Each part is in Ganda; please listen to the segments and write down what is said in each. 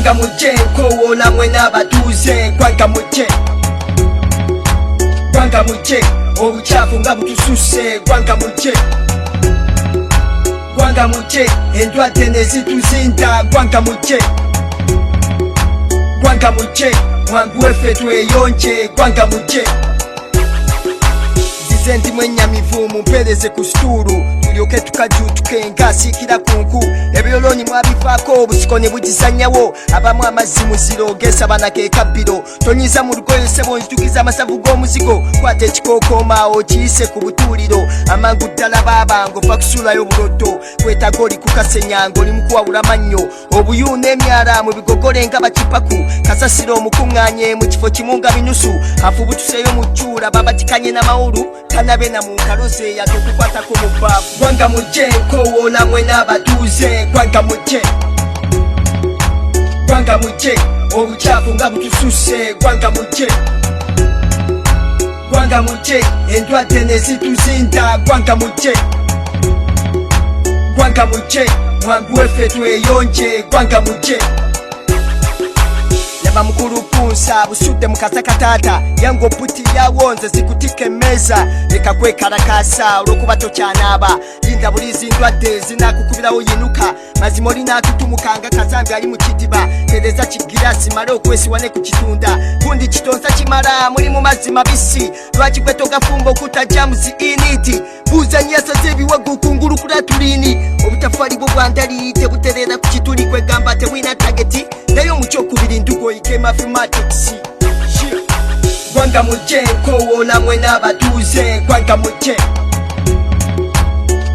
Ggwanga mujje nkowoola mwe n'abatuuze. Ggwanga mujje, Ggwanga mujje, obukyafu nga butususse. Ggwanga mujje, Ggwanga mujje, endwadde ne zituzinda. Ggwanga mujje, Ggwanga mujje, mwangu weffe tweyonje. Ggwanga mujje, nzize ndi mwennyamivu mumpeereze ku situulu tulyoke tukajuutuke ng'asiikira ku nku. Ebyolonyi mwabivaako obusiko ne bugizannyawo. Abamu amazzi muziro geesabana ke kabbiro. Tonyiza mu lugoye ssebo nzitukiza amasavu g'omuzigo. Kwata ekikookooma okiyise ku butuuliro. Amangu ddala baaba ng'ova kusuulayo buloddo. Kwetaga oli ku kasenya ng'oli mu kuwabula mannyo. Obuyu n'emyala mu bigogole nga bakipaku. Kasasiro omukuŋŋaanye mu kifo kimu nga binusu. Afubutuseyo mu jjuula babatikanye n'amawulu. Kanabe na mu nkalo ze yatokukwatako mu bbaafu. Ggwanga mujje nkowoola mwe n'abatuuze. Ggwanga mujje, Ggwanga mujje, obukyafu nga butususse. Ggwanga mujje, Ggwanga mujje, endwadde ne zituzinda. Ggwanga mujje, Ggwanga mujje, mwangu weffe tweyonje. Ggwanga mujje, yaba mukulu punsa busudde mukasakataata yango puti yawonze zikutika emmeeza. Leka kwekalakaasa olw'okuba tokyanaaba. Linda bulizi ndwadde zinakukubirawo yinuka. Mazima oli n'atutumukanga kazambi ali mu kidiba. Tereza kigirasi male okwesiwa ne ku kitunda. Gundi kitonsa kimala muli mu mazzi mabisi. Lwaki gwe togafumba okutta jamusi initi. Buuza nnyasa z'ebiwagu kungulu kula tulini. Obutafaali bwo bwandali tebutereera ku kituli kwegamba tewina tageti. Naye omukyokubiri ndugoyike mathematics. Ggwanga mujje nkowoola mwe n'abatuuze. Ggwanga mujje,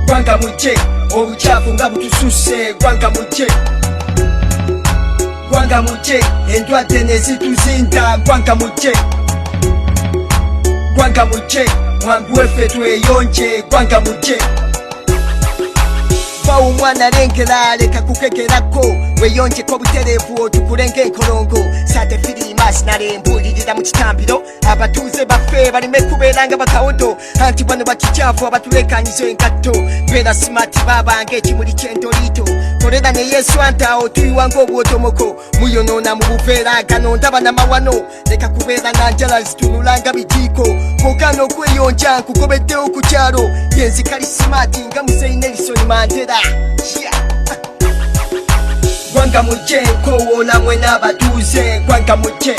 Ggwanga mujje, obukyafu nga butususse. Ggwanga mujje, Ggwanga mujje, endwadde ne zituzinda. Ggwanga mujje, Ggwanga mujje, mwangu weffe tweyonje. Ggwanga mujje, bawo omwana lengera leka kukekerako. Weyonjeko butereevu otukulenge enkolongo. Sate firiima sinale mbuulirira mu kitambiro. Abatuuze baffe baleme kubeera nga bakawoto. Anti bano bakikyafu abatulekanyiza engatto. Beera simati baabanga ekimuli ky'entoliito. Kolera ne Yesu anta otuyiwa ng'obwotomoko. Muyonoona mu buveera gano ndaba n'amawano. Leka kubeera nga njala zitunula nga bijiiko. Kokaana okweyonja nkugobeddewo ku kyalo. Yenzikali simati nga Muzeeyi Nelson Mandela. Ggwanga mujje nkowoola mwe n'abatuuze. Ggwanga mujje,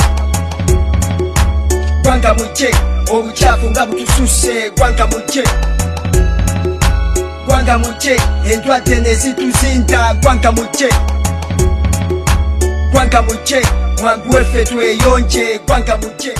Ggwanga mujje, obukyafu nga butususse. Ggwanga mujje, Ggwanga mujje, endwadde ne zituzinda. Ggwanga mujje, Ggwanga mujje, mwangu weffe tweyonje. Ggwanga mujje.